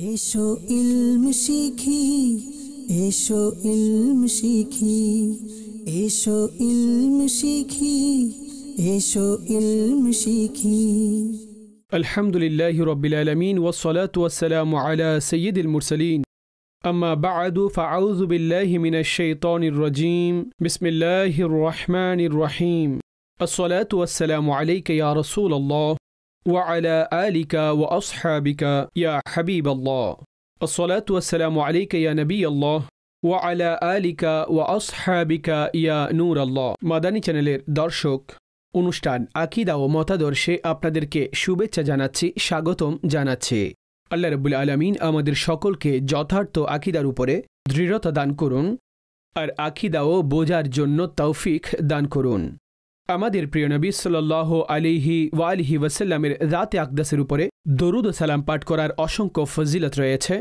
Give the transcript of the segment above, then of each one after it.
এসো ইলম শিখি, এসো ইলম শিখি, এসো ইলম শিখি, এসো ইলম শিখি। আলহামদুলিল্লাহি রাব্বিল আলামিন ওয়াসসালাতু ওয়াসসালামু আলা সাইয়্যিদিল মুরসালিন। আম্মা বা'দু ফাআউযু বিল্লাহি মিনাশ শাইতানির রাজীম। বিসমিল্লাহির রহমানির রহিম। আসসালাতু ওয়াসসালামু আলাইকা ইয়া রাসূলাল্লাহ ওয়া আলা আলিকা ওয়া আসহাবিকা ইয়া হাবিবাল্লাহ। আসসালাতু ওয়াসসালামু আলাইকা ইয়া নবিয়াল্লাহ ওয়া আলা আলিকা ওয়া আসহাবিকা ইয়া নূরাল্লাহ। মাদানী চ্যানেলের দর্শক, অনুষ্ঠান আকীদা ও মতাদর্শে আপনাদেরকে শুভেচ্ছা জানাচ্ছি, স্বাগতম জানাচ্ছি। আল্লাহ রাব্বুল আলামিন আমাদের সকলকে যথার্থ আকীদার উপরে দৃঢ়তা দান করুন আর আকীদা ও বোঝার জন্য তৌফিক দান করুন। আমাদের প্রিয় নবী সাল্লাল্লাহু আলাইহি ওয়া আলিহি ওয়াসাল্লামের যাতে আকদাসের উপরে দরুদ ও সালাম পাঠ করার অসংখ্য ফজিলত রয়েছে।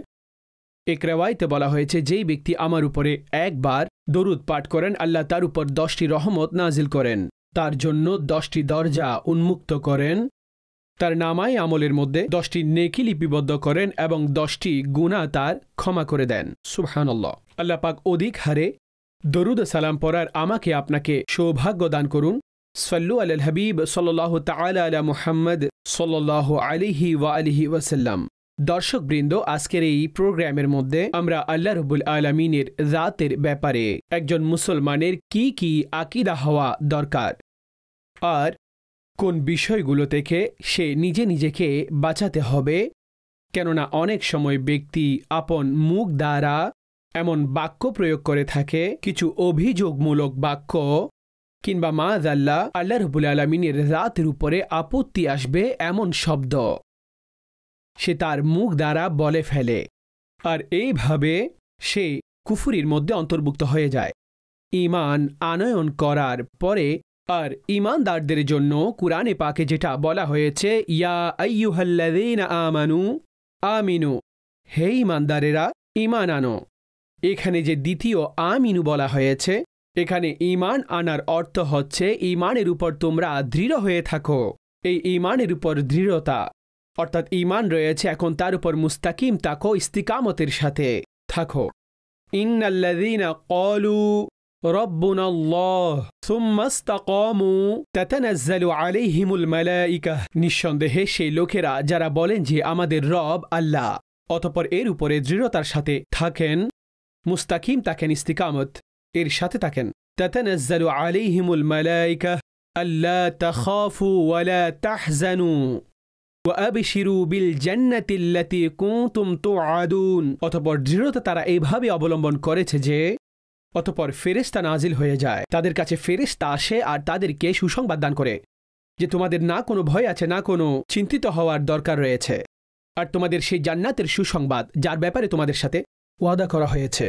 এক রিওয়ায়াতে বলা হয়েছে, যেই ব্যক্তি আমার উপরে একবার দরুদ পাঠ করেন, আল্লাহ তার উপর 10টি রহমত নাজিল করেন, তার জন্য 10টি দরজা উন্মুক্ত করেন, তার নামায় আমলের মধ্যে 10টি নেকি লিপিবদ্ধ করেন এবং 10টি গুনাহ তার ক্ষমা করে দেন। সুবহানাল্লাহ। আল্লাহ পাক অধিক হারে দরুদ সালাম পড়ার আমাকে আপনাকে সৌভাগ্য দান করুন। সাল্লু আলাল হাবিব সাল্লাল্লাহু তাআলা আলা মুহাম্মদ সাল্লাল্লাহু আলাইহি ওয়া আলিহি ওয়াসাল্লাম। দর্শকবৃন্দ, আজকের এই প্রোগ্রামের মধ্যে আমরা আল্লাহ রাব্বুল আলামিনের জাতের ব্যাপারে একজন মুসলমানের কি কি আকীদা হওয়া দরকার আর কোন বিষয়গুলো থেকে সে নিজেকে বাঁচাতে হবে, কেননা অনেক সময় ব্যক্তি আপন মুখ দ্বারা এমন বাক্য প্রয়োগ করে থাকে, কিছু অভিযোগমূলক বাক্য কিংবা মাআযাল্লাহ আল্লাহ রাব্বুল আলামিনের জাতের উপরে আপত্তি আসবে এমন শব্দ সে তার মুখ দ্বারা বলে ফেলে, আর এইভাবে সে কুফরির মধ্যে অন্তর্ভুক্ত হয়ে যায়। ঈমান আনয়ন করার পরে আর ঈমানদারদের জন্য কুরআনে পাকে যেটা বলা হয়েছে, ইয়া আইয়ুহাল্লাযীনা আমানু আমিনু, হে ঈমানদারেরা ঈমান আনো। এখানে যে দ্বিতীয় আমিনু বলা হয়েছে, এখানে ঈমান আনার অর্থ হচ্ছে ঈমানের উপর তোমরা দৃঢ় হয়ে থাকো। এই ঈমানের উপর দৃঢ়তা অর্থাৎ ঈমান রয়েছে, এখন তার উপর মুস্তাকিম থাকো, ইস্তিকামতের সাথে থাকো। ইন্নাল্লাযীনা ক্বালু রব্বুনাল্লাহ সুম্মা ইসতাকামু তাতানাজ্জালু আলাইহিমুল মালায়েকা, নিঃসন্দেহে সেই লোকেরা যারা বলেন যে আমাদের রব আল্লাহ, অতঃপর এর উপরে দৃঢ়তার সাথে থাকেন, মুস্তাকিম থাকেন, ইস্তিকামত এর সাথে থাকেন। তাতানাজ্জালু আলাইহিমুল মালায়েকা আল্লা তাখাফু ওয়া লা তাহজানু ওয়া আবশিরু বিল জান্নাতিল্লাতী কুনতুম তুআদুন। অতঃপর দৃঢ়তা তারা এইভাবে অবলম্বন করেছে যে অতঃপর ফেরেশতা নাজিল হয়ে যায়, তাদের কাছে ফেরেশতা আসে আর তাদেরকে সুসংবাদ দান করে যে তোমাদের না কোনো ভয় আছে, না কোনো চিন্তিত হওয়ার দরকার রয়েছে, আর তোমাদের সেই জান্নাতের সুসংবাদ যার ব্যাপারে তোমাদের সাথে ওয়াদা করা হয়েছে।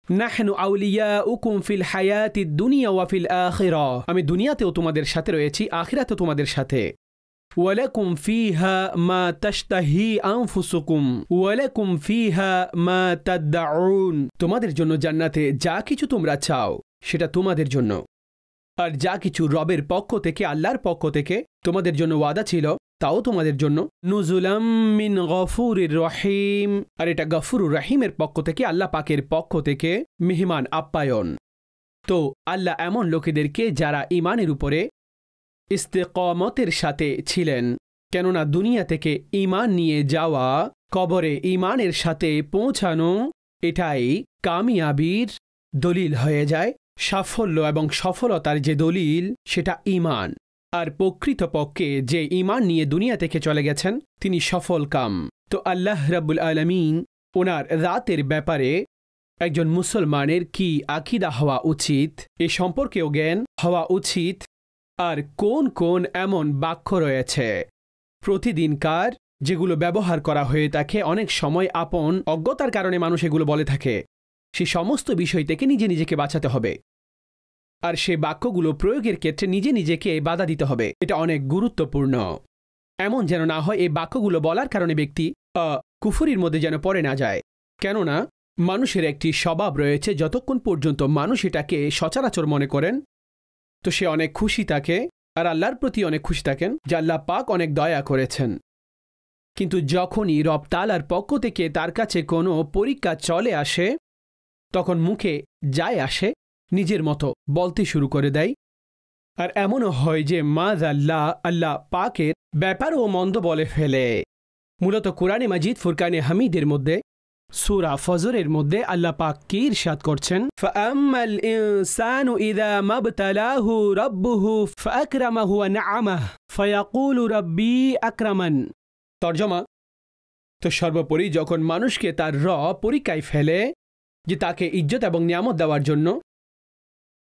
নাহনু আউলিয়াউকুম ফিল হায়াতিদ দুনিয়া ওয়া ফিল আখিরাহ, আমি দুনিয়াতেও তোমাদের সাথে রয়েছি, আখিরাতেও তোমাদের সাথে। ওয়ালাকুম ফিহা মা তাশতাহি আনফুসুকুম ওয়ালাকুম ফিহা মা তাদউন, তোমাদের জন্য জান্নাতে যা কিছু তোমরা চাও সেটা তোমাদের জন্য, আর যা কিছু রবের পক্ষ থেকে, আল্লাহর পক্ষ থেকে তোমাদের জন্য ওয়াদা ছিল তাও তোমাদের জন্য। নুজুলাম মিন গফুরির রহিম, আর এটা গফুরুর রহিমের পক্ষ থেকে, আল্লাহ পাকের পক্ষ থেকে মেহমান আপ্যায়ন। তো আল্লাহ এমন লোকেদেরকে যারা ঈমানের উপরে ইস্তিকামতের সাথে ছিলেন, কেননা দুনিয়া থেকে ঈমান নিয়ে যাওয়া, কবরে ঈমানের সাথে পৌঁছানো, এটাই কামিয়াবির দলিল হয়ে যায়। সাফল্য এবং সফলতার যে দলিল সেটা ঈমান, আর প্রকৃতপক্ষে যে ঈমান নিয়ে দুনিয়া থেকে চলে গেছেন তিনি সফল কাম। তো আল্লাহ রাব্বুল আলামিন ওনার জাতের ব্যাপারে একজন মুসলমানের কি আকীদা হওয়া উচিত এ সম্পর্কেও জ্ঞান হওয়া উচিত, আর কোন কোন এমন বাক্য রয়েছে প্রতিদিনকার যেগুলো ব্যবহার করা হয়ে থাকে, অনেক সময় আপন অজ্ঞতার কারণে মানুষ এগুলো বলে থাকে, সে সমস্ত বিষয় থেকে নিজেকে বাঁচাতে হবে, আর সে বাক্যগুলো প্রয়োগের ক্ষেত্রে নিজেকে বাধা দিতে হবে। এটা অনেক গুরুত্বপূর্ণ, এমন যেন না হয় এই বাক্যগুলো বলার কারণে ব্যক্তি কুফরির মধ্যে যেন পড়ে না যায়। কেননা মানুষের একটি স্বভাব রয়েছে, যতক্ষণ পর্যন্ত মানুষ এটাকে সচরাচর মনে করেন তো সে অনেক খুশি থাকে, আর আল্লাহর প্রতি অনেক খুশি থাকেন যে আল্লাহ পাক অনেক দয়া করেছেন। কিন্তু যখনই রব তাআলার পক্ষ থেকে তার কাছে কোনো পরীক্ষা চলে আসে তখন মুখে যায় আসে নিজের মতো বলতে শুরু করে দেয়। আর এমনও হয় যে মাযাল্লাহ আল্লাহ পাকের ব্যাপারও মন্দ বলে ফেলে। মূলত কোরআনে মাজিদ ফুরকানে হামিদের মধ্যে সূরা ফজরের মধ্যে আল্লাহ পাক কি ইরশাদ করছেন, ফাআম্মাল ইনসানু ইযা মাবতালাহু রাব্বুহু ফাআকরামাহু ওয়া না'আমাহু ফায়াকুলু রাব্বি আকরামান। তরজমা, তো সর্বোপরি যখন মানুষকে তার রব পরীক্ষায় ফেলে যে তাকে ইজ্জত এবং নিয়ামত দেওয়ার জন্য,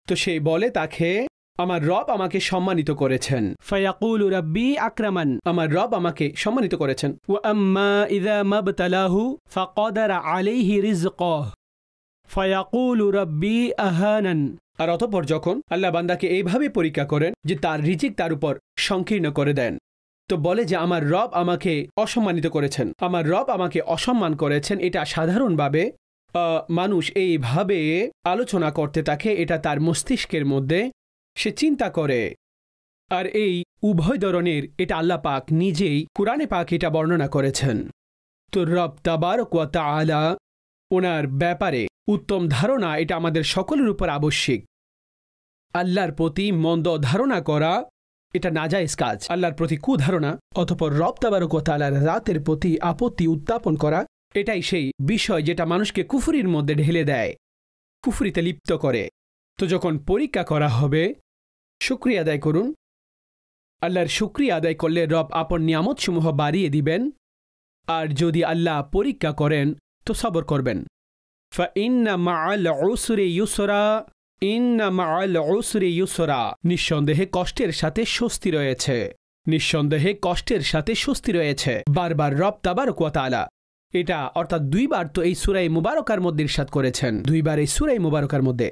তো সে বলে তাকে আমার রব আমাকে সম্মানিত করেছেন। ফায়াকুলু রাব্বি আকরামান, আমার রব আমাকে সম্মানিত করেছেন। ওয়া আম্মা ইযা মাবতালাহু ফাকাদারা আলাইহি রিজকাহু ফায়াকুলু রাব্বি আহানান। আর অতঃপর যখন আল্লাহ বান্দাকে এইভাবে পরীক্ষা করেন যে তার রিজিক তার উপর সংকীর্ণ করে দেন, তো বলে যে আমার রব আমাকে অসম্মানিত করেছেন, আমার রব আমাকে অসম্মান করেছেন। এটা সাধারণভাবে মানুষ এইভাবে আলোচনা করতে থাকে, এটা তার মস্তিষ্কের মধ্যে সে চিন্তা করে। আর এই উভয় ধরনের এটা আল্লাহ পাক নিজেই কুরআনে পাক এটা বর্ণনা করেছেন। তো রব তাবারক ওয়া তাআলা ওনার ব্যাপারে উত্তম ধারণা এটা আমাদের সকলের উপর আবশ্যিক। আল্লাহর প্রতি মন্দ ধারণা করা এটা নাজায়েজ কাজ, আল্লাহর প্রতি কুধারণা। অতঃপর রব তাবারক ওয়া তাআলার রাতের প্রতি আপত্তি উত্থাপন করা এটাই সেই বিষয় যেটা মানুষকে কুফরির মধ্যে ঢেলে দেয়, কুফরিতে লিপ্ত করে। তো যখন পরীক্ষা করা হবে শুকরিয়া আদায় করুন। আল্লাহর শুকরিয়া আদায় করলে রব আপন নিয়ামতসমূহ বাড়িয়ে দিবেন। আর যদি আল্লাহ পরীক্ষা করেন তো সবর করবেন। ফাইন্না মাআল উসরি ইউসরা, ইন্না মাআল উসরি ইউসরা। নিঃসন্দেহে কষ্টের সাথে স্বস্তি রয়েছে, নিঃসন্দেহে কষ্টের সাথে স্বস্তি রয়েছে। বারবার রব তাবারক ওয়া তাআলা এটা অর্থাৎ দুইবার তো এই সূরা মুবারকার মধ্যে ইরশাদ করেছেন, দুইবার এই সূরা মুবারকার মধ্যে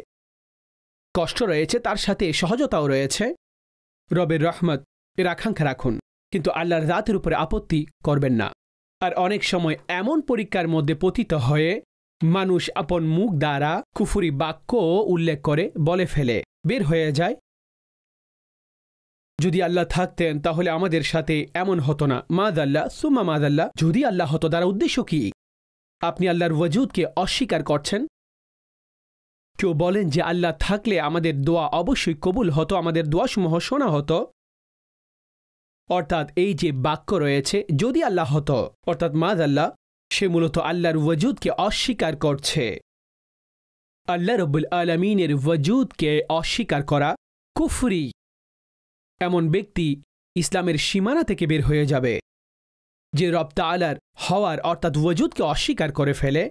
কষ্ট রয়েছে, তার সাথে সহজতাও রয়েছে। রবের রহমত এর আকাঙ্ক্ষা রাখুন, কিন্তু আল্লাহর রাতের উপরে আপত্তি করবেন না। আর অনেক সময় এমন পরীক্ষার মধ্যে পতিত হয়ে মানুষ আপন মুখ দ্বারা কুফরি বাক্য উল্লেখ করে বলে ফেলে, বের হয়ে যায়, যদি আল্লাহ থাকতেন তাহলে আমাদের সাথে এমন হতো না। মাদাল্লাহ সুম্মা মাদাল্লাহ। যদি আল্লাহ হতো দ্বারা উদ্দেশ্য কি? আপনি আল্লাহর ওয়াজুদকে অস্বীকার করছেন। কেউ বলেন যে আল্লাহ থাকলে আমাদের দোয়া অবশ্যই কবুল হতো, আমাদের দোয়াসমূহ শোনা হতো। অর্থাৎ এই যে বাক্য রয়েছে যদি আল্লাহ হতো, অর্থাৎ মাদাল্লাহ, সে মূলত আল্লাহর ওয়াজুদকে অস্বীকার করছে। আল্লাহ রাব্বুল আলামিনের ওয়াজুদকে অস্বীকার করা কুফরি। এমন ব্যক্তি ইসলামের সীমানা থেকে বের হয়ে যাবে যে রব তাআলার হওয়ার অর্থাৎ ওয়াজুদকে অস্বীকার করে ফেলে।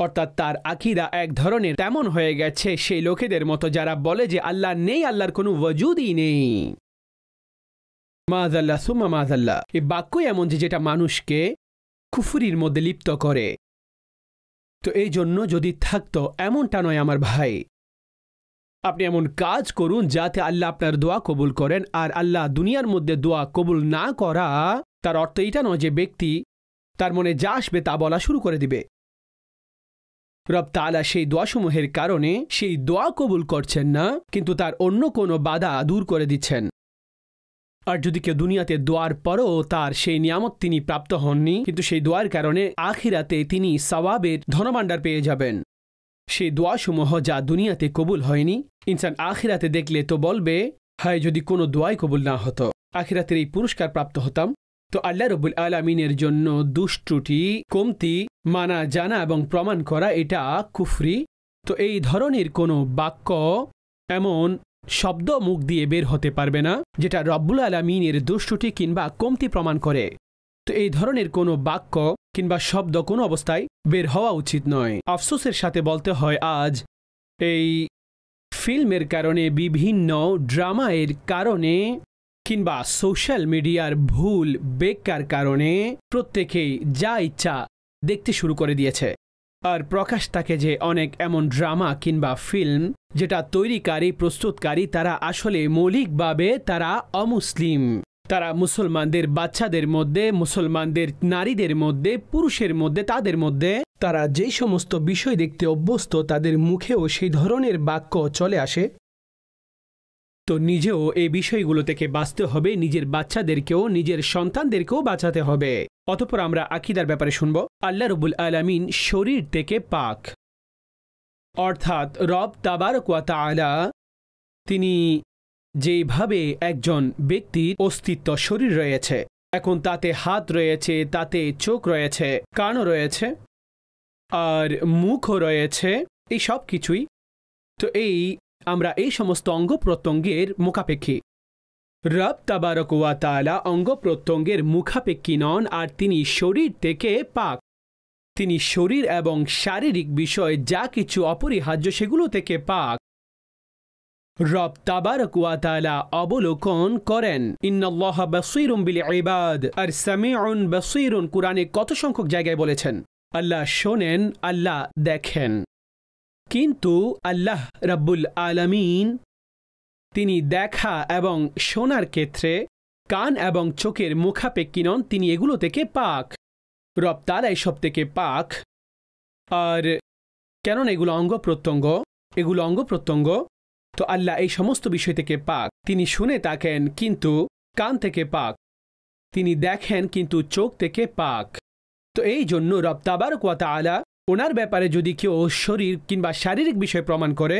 অর্থাৎ তার আকীদা এক ধরনের তেমন হয়ে গেছে সেই লোকেদের মতো যারা বলে যে আল্লাহ নেই, আল্লাহর কোনো ওয়াজুদই নেই। মাযাল্লাহ সুম্মা মাযাল্লাহ। এই বাক্যই এমন যে যেটা মানুষকে কুফরির মধ্যে লিপ্ত করে। তো এই জন্য যদি থাকতো এমনটা নয় আমার ভাই, আপনি এমন কাজ করুন যাতে আল্লাহ আপনার দোয়া কবুল করেন। আর আল্লাহ দুনিয়ার মধ্যে দোয়া কবুল না করা তার অর্থ এটা নয় যে ব্যক্তি তার মনে যা আসবে তা বলা শুরু করে দিবে। রব তাআলা সেই দোয়াসমূহের কারণে সেই দোয়া কবুল করছেন না, কিন্তু তার অন্য কোনো বাধা দূর করে দিচ্ছেন। আর যদি কেউ দুনিয়াতে দোয়ার পরও তার সেই নিয়ামত তিনি প্রাপ্ত হননি, কিন্তু সেই দোয়ার কারণে আখিরাতে তিনি সওয়াবের ধনভাণ্ডার পেয়ে যাবেন। সেই দোয়াসমূহ যা দুনিয়াতে কবুল হয়নি, ইনসান আখিরাতে দেখলে তো বলবে হায় যদি কোনো দোয়াই কবুল না হতো, আখিরাতের এই পুরস্কার প্রাপ্ত হতাম। তো আল্লাহ রাব্বুল আলামিনের জন্য দুষ্ট্রুটি, কমতি, মানা জানা এবং প্রমাণ করা এটা কুফরি। তো এই ধরনের কোনো বাক্য, এমন শব্দ মুখ দিয়ে বের হতে পারবে না যেটা রব্বুল আলামিনের দুষ্ট্রুটি কিংবা কমতি প্রমাণ করে। তো এই ধরনের কোনো বাক্য কিংবা শব্দ কোনো অবস্থায় বের হওয়া উচিত নয়। আফসোসের সাথে বলতে হয় আজ এই ফিল্মের কারণে, বিভিন্ন ড্রামায়ের কারণে কিংবা সোশ্যাল মিডিয়ার ভুল ব্যাখ্যার কারণে প্রত্যেকেই যা ইচ্ছা দেখতে শুরু করে দিয়েছে। আর প্রকাশ থাকে যে অনেক এমন ড্রামা কিংবা ফিল্ম যেটা তৈরিকারী, প্রস্তুতকারী তারা আসলে মৌলিকভাবে তারা অমুসলিম। তারা মুসলমানদের বাচ্চাদের মধ্যে, মুসলমানদের নারীদের মধ্যে, পুরুষের মধ্যে, তাদের মধ্যে তারা যেই সমস্ত বিষয় দেখতে অভ্যস্ত তাদের মুখেও সেই ধরনের বাক্য চলে আসে। তো নিজেও এই বিষয়গুলো থেকে বাঁচতে হবে, নিজের বাচ্চাদেরকেও নিজের সন্তানদেরকেও বাঁচাতে হবে। অতঃপর আমরা আকীদার ব্যাপারে শুনব। আল্লাহ রাব্বুল আলামিন শরীর থেকে পাক, অর্থাৎ রব তাবারক ওয়া তাআলা তিনি যেইভাবে একজন ব্যক্তির অস্তিত্ব, শরীর রয়েছে, এখন তাতে হাত রয়েছে, তাতে চোখ রয়েছে, কানও রয়েছে, আর মুখও রয়েছে, এই সব কিছুই, তো আমরা এই সমস্ত অঙ্গ প্রত্যঙ্গের মুখাপেক্ষী। রব তাবারক ওয়া তাআলা অঙ্গ প্রত্যঙ্গের মুখাপেক্ষী নন, আর তিনি শরীর থেকে পাক। তিনি শরীর এবং শারীরিক বিষয় যা কিছু অপরিহার্য সেগুলো থেকে পাক। রব তাবারক ওয়া তাআলা অবলোকন করেন। ইন্নাল্লাহা বাসীরুম বিল ইবাদ আর সামিউন বাসীরুন, কুরআনে কত সংখ্যক জায়গায় বলেছেন আল্লাহ শোনেন, আল্লাহ দেখেন। কিন্তু আল্লাহ রাব্বুল আলামিন তিনি দেখা এবং শোনার ক্ষেত্রে কান এবং চোখের মুখাপেক্ষী নন, তিনি এগুলো থেকে পাক। রব তাআলা এসব থেকে পাক। আর কেননা এগুলো অঙ্গ প্রত্যঙ্গ, তো আল্লাহ এই সমস্ত বিষয় থেকে পাক। তিনি শুনে থাকেন কিন্তু কান থেকে পাক, তিনি দেখেন কিন্তু চোখ থেকে পাক। তো এই জন্য রব তাবারক ওয়া তাআলা ওনার ব্যাপারে যদি কেউ শরীর কিংবা শারীরিক বিষয় প্রমাণ করে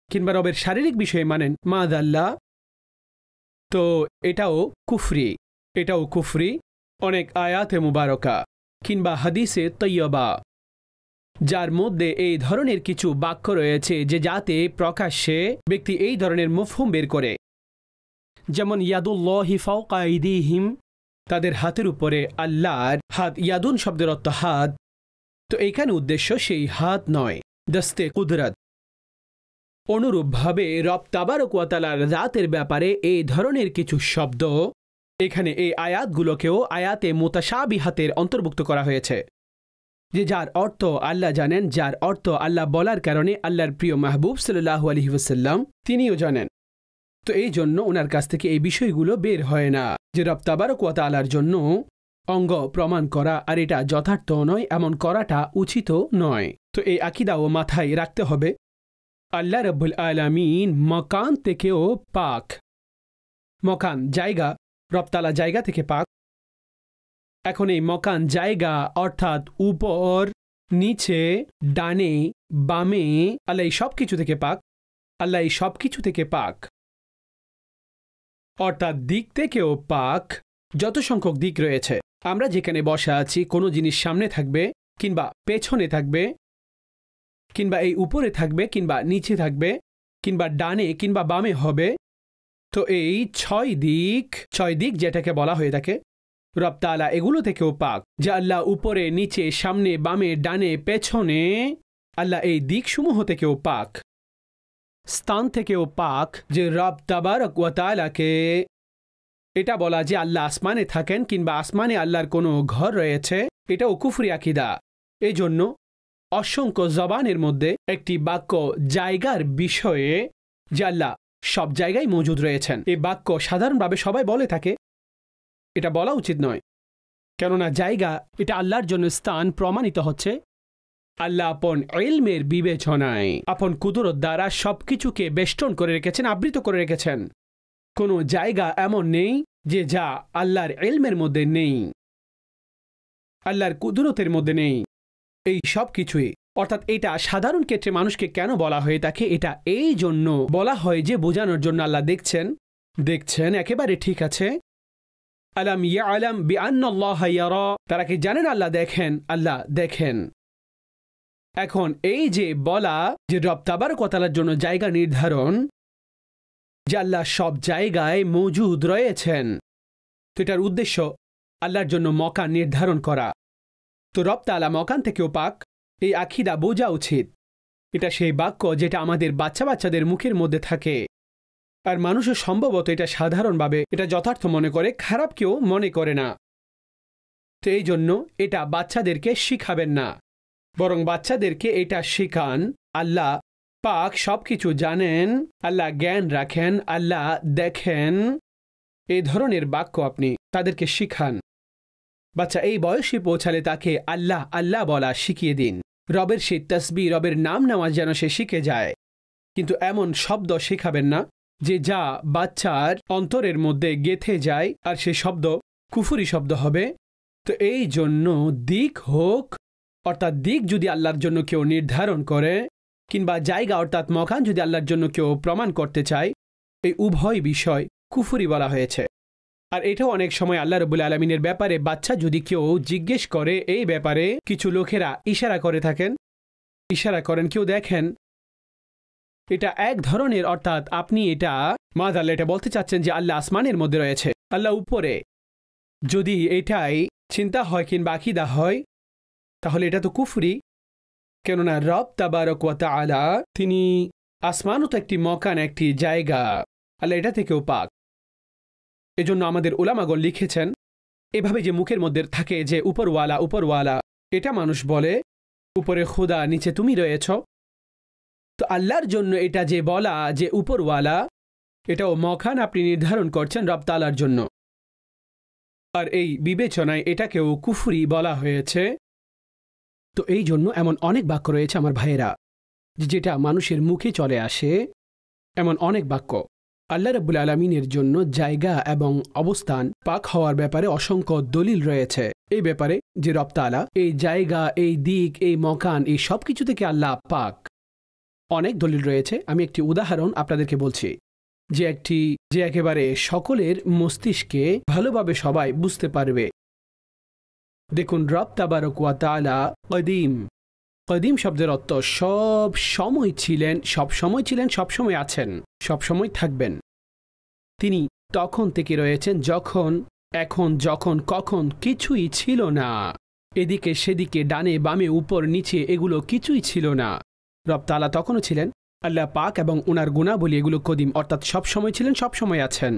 কিংবা রবের শারীরিক বিষয়ে মানেন মাআযাল্লাহ, তো এটাও কুফরি। অনেক আয়াতে মুবারকা কিংবা হাদিসে তৈয়বা যার মধ্যে এই ধরনের কিছু বাক্য রয়েছে যে যাতে প্রকাশ্যে ব্যক্তি এই ধরনের মফহুম বের করে, যেমন ইয়াদুল্লাহি ফাওকা আইদিহিম, তাদের হাতের উপরে আল্লাহর হাত। ইয়াদুন শব্দের অর্থ হাত, তো এইখানে উদ্দেশ্য সেই হাত নয়, দস্তে কুদরত। অনুরূপভাবে রব তাবারক ওয়া তাআলার জাতের ব্যাপারে এই ধরনের কিছু শব্দ এখানে এই আয়াতগুলোকেও আয়াতে মুতাশাবিহাতের অন্তর্ভুক্ত করা হয়েছে, যে যার অর্থ আল্লাহ জানেন, যার অর্থ আল্লাহ বলার কারণে আল্লাহর প্রিয় মাহবুব সাল্লাল্লাহু আলাইহি ওয়াসাল্লাম তিনিও জানেন। তো এই জন্য ওনার কাছ থেকে এই বিষয়গুলো বের হয় না যে রব তাবারক ওয়া তাআলার জন্য অঙ্গ প্রমাণ করা, আর এটা যথার্থ নয়, এমন করাটা উচিত নয়। তো এই আকীদাও মাথায় রাখতে হবে। আল্লাহ রাব্বুল আলামিন মকান থেকেও পাক। মকান জায়গা, রব তাআলা জায়গা থেকে পাক। এখন এই মকান জায়গা অর্থাৎ উপর, নিচে, ডানে, বামে, আল্লাহ এই সব কিছু থেকে পাক। আল্লাহ এই সব কিছু থেকে পাক, অর্থাৎ দিক থেকেও পাক। যত সংখ্যক দিক রয়েছে, আমরা যেখানে বসা আছি, কোনো জিনিস সামনে থাকবে কিংবা পেছনে থাকবে কিংবা এই উপরে থাকবে কিংবা নিচে থাকবে কিংবা ডানে কিংবা বামে হবে, তো এই ছয় দিক যেটাকে বলা হয়ে থাকে, রব তাআলা এগুলো থেকেও পাক। যে আল্লাহ উপরে, নিচে, সামনে, বামে, ডানে, পেছনে, আল্লাহ এই দিকসমূহ থেকেও পাক। স্থান থেকেও পাক, যে রব তাবারক ওয়া তাআলাকে এটা বলা যে আল্লাহ আসমানে থাকেন কিংবা আসমানে আল্লাহর কোনো ঘর রয়েছে, এটাও কুফরি আকীদা। এই জন্য অসংখ্য জবানের মধ্যে একটি বাক্য জায়গার বিষয়ে যে আল্লাহ সব জায়গায় মজুদ রয়েছেন, এই বাক্য সাধারণভাবে সবাই বলে থাকে, এটা বলা উচিত নয়। কেননা জায়গা এটা আল্লাহর জন্য স্থান প্রমাণিত হচ্ছে আল্লাহ আপন ইলমের বিবেচনায়, আপন কুদরত দ্বারা সবকিছুকে বেষ্টন করে রেখেছেন, আবৃত করে রেখেছেন। কোনো জায়গা এমন নেই যে যা আল্লাহর ইলমের মধ্যে নেই, আল্লাহর কুদরতের মধ্যে নেই। এই সব কিছুই, অর্থাৎ এটা সাধারণ ক্ষেত্রে মানুষকে কেন বলা হয়ে থাকে, এটা এই জন্য বলা হয় যে বোঝানোর জন্য আল্লাহ দেখছেন, একেবারে ঠিক আছে। আলাম ইয়ালাম বিআন্নাল্লাহা ইয়ারা, তারা কি জানেন আল্লাহ দেখেন। এখন এই যে বলা যে রব তাবারক ওয়া তাআলার জন্য জায়গা নির্ধারণ, যে আল্লাহ সব জায়গায় মজুদ রয়েছেন, তো এটার উদ্দেশ্য আল্লাহর জন্য মকান নির্ধারণ করা। তো রব তাআলা মকান থেকেও পাক, এই আকীদা বোঝা উচিত। এটা সেই বাক্য যেটা আমাদের বাচ্চাদের মুখের মধ্যে থাকে, আর মানুষও সম্ভবত এটা সাধারণভাবে এটা যথার্থ মনে করে, খারাপ কেউ মনে করে না। তো এই জন্য এটা বাচ্চাদেরকে শিখাবেন না, বরং বাচ্চাদেরকে এটা শিখান আল্লাহ পাক, সব কিছু জানেন, আল্লাহ জ্ঞান রাখেন, আল্লাহ দেখেন। এই ধরনের বাক্য আপনি তাদেরকে শিখান। বাচ্চা এই বয়সে পৌঁছালে তাকে আল্লাহ বলা শিখিয়ে দিন। রবের সেই তসবিহ, রবের নাম নেওয়া যেন সে শিখে যায়, কিন্তু এমন শব্দ শেখাবেন না যে যা বাচ্চার অন্তরের মধ্যে গেঁথে যায় আর সে শব্দ কুফরি শব্দ হবে। তো এই জন্য দিক হোক, অর্থাৎ দিক যদি আল্লাহর জন্য কেউ নির্ধারণ করে, কিংবা জায়গা অর্থাৎ মকান যদি আল্লাহর জন্য কেউ প্রমাণ করতে চায়, এই উভয় বিষয় কুফরি বলা হয়েছে। আর এটাও অনেক সময় আল্লাহ রাব্বুল আলামিনের ব্যাপারে বাচ্চা যদি কেউ জিজ্ঞেস করে, এই ব্যাপারে কিছু লোকেরা ইশারা করে থাকেন, ইশারা করেন, কেউ দেখেন এটা এক ধরনের, অর্থাৎ আপনি এটা মাদাল্লাহ এটা বলতে চাচ্ছেন যে আল্লাহ আসমানের মধ্যে রয়েছে, আল্লাহ উপরে। যদি এটাই চিন্তা হয় কিংবা আকীদা হয় তাহলে এটা তো কুফরি। কেননা রব তাবারক ওয়া তাআলা তিনি আসমানও তো একটি মকান, একটি জায়গা, আল্লাহ এটা থেকেও পাক। এজন্য আমাদের উলামাগণ লিখেছেন এভাবে যে মুখের মধ্যে থাকে যে উপরওয়ালা উপরওয়ালা, এটা মানুষ বলে উপরে খুদা, নিচে তুমি রয়েছ। তো আল্লাহর জন্য এটা যে বলা যে উপরওয়ালা, এটাও মকান আপনি নির্ধারণ করছেন রব তাআলার জন্য। আর এই বিবেচনায় এটাকেও কুফরি বলা হয়েছে। তো এই জন্য এমন অনেক বাক্য রয়েছে আমার ভাইয়েরা, যেটা মানুষের মুখে চলে আসে। এমন অনেক বাক্য আল্লাহ রাব্বুল আলামিনের জন্য জায়গা এবং অবস্থান পাক হওয়ার ব্যাপারে অসংখ্য দলিল রয়েছে। এই ব্যাপারে যে রব তাআলা এই জায়গা, এই দিক, এই মকান, এই সব কিছু থেকে আল্লাহ পাক, অনেক দলিল রয়েছে। আমি একটি উদাহরণ আপনাদেরকে বলছি যে একেবারে সকলের মস্তিষ্কে ভালোভাবে সবাই বুঝতে পারবে। দেখুন, রব তাবারক ওয়া তাআলা কদিম। কদিম শব্দের অর্থ সব সময় ছিলেন, সব সময় ছিলেন, সব সময় আছেন, সব সময় থাকবেন। তিনি তখন থেকে রয়েছেন যখন, এখন, যখন, কখন কিছুই ছিল না। এদিকে সেদিকে, ডানে বামে, উপর নিচে এগুলো কিছুই ছিল না। রব তাআলা তখনও ছিলেন। আল্লাহ পাক এবং ওনার গুণাবলী এগুলো কদিম, অর্থাৎ সব সময় ছিলেন, সব সময় আছেন।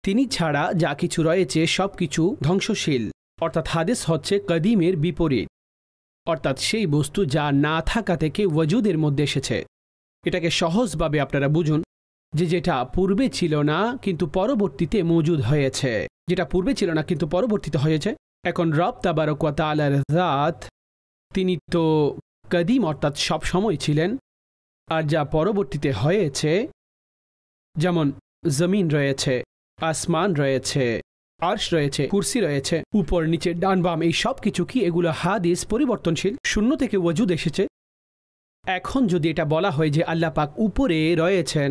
তিনি ছাড়া যা কিছু রয়েছে সব কিছু ধ্বংসশীল, অর্থাৎ হাদিস হচ্ছে কদিমের বিপরীত, অর্থাৎ সেই বস্তু যা না থাকা থেকে ওয়াজুদের মধ্যে এসেছে। এটাকে সহজভাবে আপনারা বুঝুন যে যেটা পূর্বে ছিল না কিন্তু পরবর্তীতে মজুদ হয়েছে, যেটা পূর্বে ছিল না কিন্তু পরবর্তীতে হয়েছে। এখন রব তাবারক ওয়া তাআলার জাত, তিনি তো কদিম অর্থাৎ সব সময় ছিলেন। আর যা পরবর্তীতে হয়েছে, যেমন জমিন রয়েছে, আসমান রয়েছে, আরশ রয়েছে, কুরসি রয়েছে, উপর নিচে ডান বাম, এই সব কিছু কি এগুলো হাদিস পরিবর্তনশীল, শূন্য থেকে ওয়াজুদ এসেছে। এখন যদি এটা বলা হয় যে আল্লাহ পাক উপরে রয়েছেন,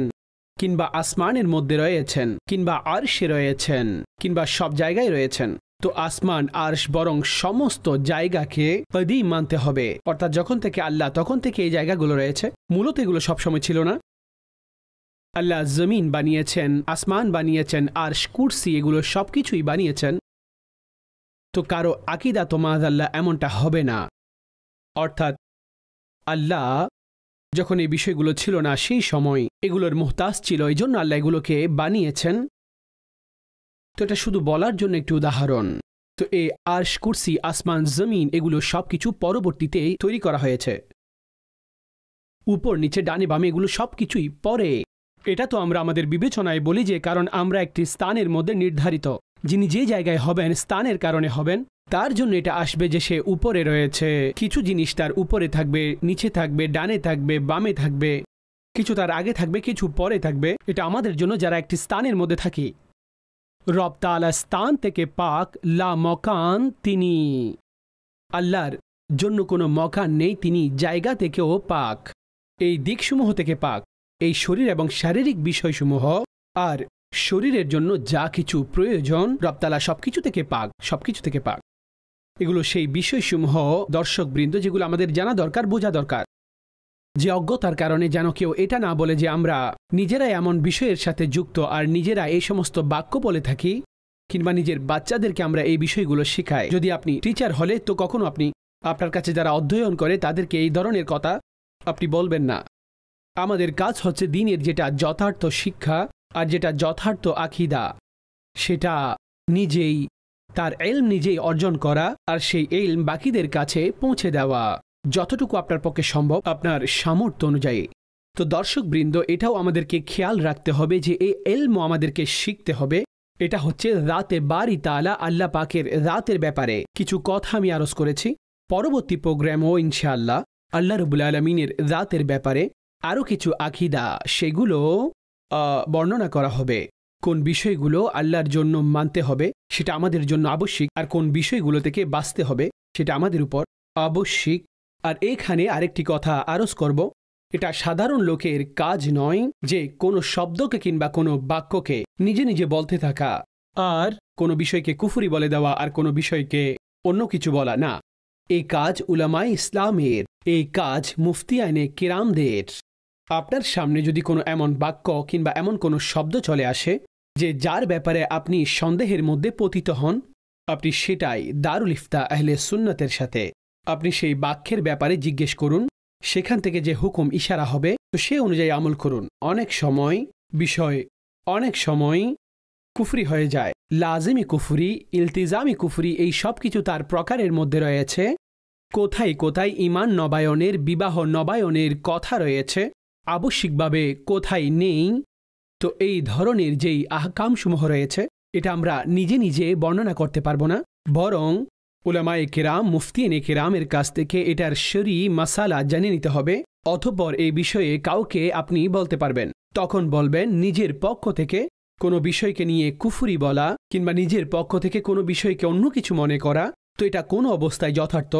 কিংবা আসমানের মধ্যে রয়েছেন, কিংবা আরশে রয়েছেন, কিংবা সব জায়গায় রয়েছেন, তো আসমান আরশ বরং সমস্ত জায়গাকে কদিম মানতে হবে। অর্থাৎ যখন থেকে আল্লাহ, তখন থেকে এই জায়গাগুলো রয়েছে। মূলত এগুলো সবসময় ছিল না। আল্লাহ জমিন বানিয়েছেন, আসমান বানিয়েছেন, আরশ, কুরসি এগুলো সব কিছুই বানিয়েছেন। তো কারো আকীদা তো মাযাল্লাহ এমনটা হবে না। অর্থাৎ আল্লাহ যখন এই বিষয়গুলো ছিল না, সেই সময় এগুলোর মুহতাজ ছিল, এই জন্য আল্লাহ এগুলোকে বানিয়েছেন। তো এটা শুধু বলার জন্য একটি উদাহরণ। তো এই আরশ, কুরসি, আসমান, জমিন এগুলো সব কিছু পরবর্তীতে তৈরি করা হয়েছে। উপর নিচে ডানে বামে এগুলো সব কিছুই পরে। এটা তো আমরা আমাদের বিবেচনায় বলি যে কারণ আমরা একটি স্থানের মধ্যে নির্ধারিত, যিনি যে জায়গায় হবেন স্থানের কারণে হবেন, তার জন্য এটা আসবে যে সে উপরে রয়েছে। কিছু জিনিস তার উপরে থাকবে, নিচে থাকবে, ডানে থাকবে, বামে থাকবে, কিছু তার আগে থাকবে, কিছু পরে থাকবে। এটা আমাদের জন্য যারা একটি স্থানের মধ্যে থাকি। রব তাআলা স্থান থেকে পাক, লা মকান, তিনি আল্লাহর জন্য কোনো মকান নেই, তিনি জায়গা থেকেও পাক, এই দিকসমূহ থেকে পাক, এই শরীর এবং শারীরিক বিষয়সমূহ আর শরীরের জন্য যা কিছু প্রয়োজন, রব তাআলা সবকিছু থেকে পাক, সবকিছু থেকে পাক। এগুলো সেই বিষয়সমূহ দর্শকবৃন্দ যেগুলো আমাদের জানা দরকার, বোঝা দরকার, যে অজ্ঞতার কারণে যেন কেউ এটা না বলে যে আমরা নিজেরাই এমন বিষয়ের সাথে যুক্ত আর নিজেরা এই সমস্ত বাক্য বলে থাকি, কিংবা নিজের বাচ্চাদেরকে আমরা এই বিষয়গুলো শেখাই। যদি আপনি টিচার হলে তো কখনো আপনি আপনার কাছে যারা অধ্যয়ন করে তাদেরকে এই ধরনের কথা আপনি বলবেন না। আমাদের কাজ হচ্ছে দিনের যেটা যথার্থ শিক্ষা আর যেটা যথার্থ আকীদা, সেটা নিজেই তার ইলম নিজেই অর্জন করা আর সেই ইলম বাকিদের কাছে পৌঁছে দেওয়া, যতটুকু আপনার পক্ষে সম্ভব আপনার সামর্থ্য অনুযায়ী। তো দর্শকবৃন্দ, এটাও আমাদেরকে খেয়াল রাখতে হবে যে এই ইলমও আমাদেরকে শিখতে হবে। এটা হচ্ছে রাতে বারি তাআলা, আল্লাহ পাকের রাতের ব্যাপারে কিছু কথা আমি আরজ করেছি। পরবর্তী প্রোগ্রামও ইনশাআল্লাহ আল্লাহ রাব্বুল আলামিনের রাতের ব্যাপারে আরও কিছু আকীদা, সেগুলো বর্ণনা করা হবে কোন বিষয়গুলো আল্লাহর জন্য মানতে হবে সেটা আমাদের জন্য আবশ্যিক, আর কোন বিষয়গুলো থেকে বাঁচতে হবে সেটা আমাদের উপর আবশ্যিক। আর এখানে আরেকটি কথা আরজ করব, এটা সাধারণ লোকের কাজ নয় যে কোনো শব্দকে কিংবা কোনো বাক্যকে নিজে নিজে বলতে থাকা আর কোনো বিষয়কে কুফরি বলে দেওয়া আর কোনো বিষয়কে অন্য কিছু বলা না। এই কাজ উলামায়ে ইসলামের, এই কাজ মুফতিয়ানে কিরামদের। আপনার সামনে যদি কোনো এমন বাক্য কিংবা এমন কোনো শব্দ চলে আসে যে যার ব্যাপারে আপনি সন্দেহের মধ্যে পতিত হন, আপনি সেটাই দারুল ইফতা আহলে সুন্নতের সাথে আপনি সেই বাক্যের ব্যাপারে জিজ্ঞেস করুন, সেখান থেকে যে হুকুম ইশারা হবে তো সে অনুযায়ী আমল করুন। অনেক সময় কুফরি হয়ে যায়, লাজিমি কুফরি, ইলতিজামি কুফরি, এই সব কিছু তার প্রকারের মধ্যে রয়েছে। কোথায় কোথায় ঈমান নবায়নের, বিবাহ নবায়নের কথা রয়েছে, আবশ্যিকভাবে কোথায় নেই। তো এই ধরনের যেই আহকামসমূহ রয়েছে এটা আমরা নিজে নিজে বর্ণনা করতে পারবো না, বরং উলামায়ে কেরাম, মুফতিয়ানে কেরামের কাছ থেকে এটার শরঈ মাসালা জেনে নিতে হবে। অতঃপর এই বিষয়ে কাউকে আপনি বলতে পারবেন, তখন বলবেন নিজের পক্ষ থেকে কোনো বিষয়কে নিয়ে কুফরি বলা কিংবা নিজের পক্ষ থেকে কোনো বিষয়কে অন্য কিছু মনে করা, তো এটা কোনো অবস্থায় যথার্থ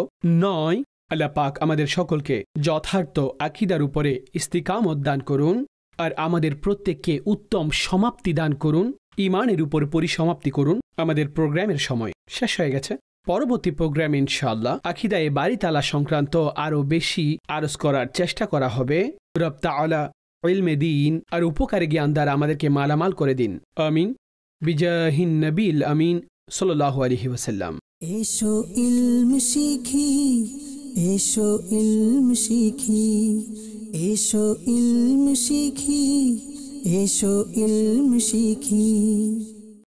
নয়। আল্লাহ পাক আমাদের সকলকে যথার্থ আকীদার উপরে ইস্তিকামত দান করুন আর আমাদের প্রত্যেককে উত্তম সমাপ্তি দান করুন, ঈমানের উপর পরিসমাপ্তি করুন। আমাদের প্রোগ্রামের সময় শেষ হয়ে গেছে। পরবর্তী প্রোগ্রামে ইনশাআল্লাহ আকীদায়ে বারি তালা সংক্রান্ত আরও বেশি আরজ করার চেষ্টা করা হবে। রব তাআলা ইলমে দ্বীন আর উপকারী জ্ঞান দ্বারা আমাদেরকে মালামাল করে দিন, আমিন। বিজাহিন নবীল আমিন সাল্লাল্লাহু আলাইহি ওয়াসাল্লাম। এসো ইলম শিখি, এসো ইলম শিখি, এসো ইলম শিখি, এসো ইলম শিখি।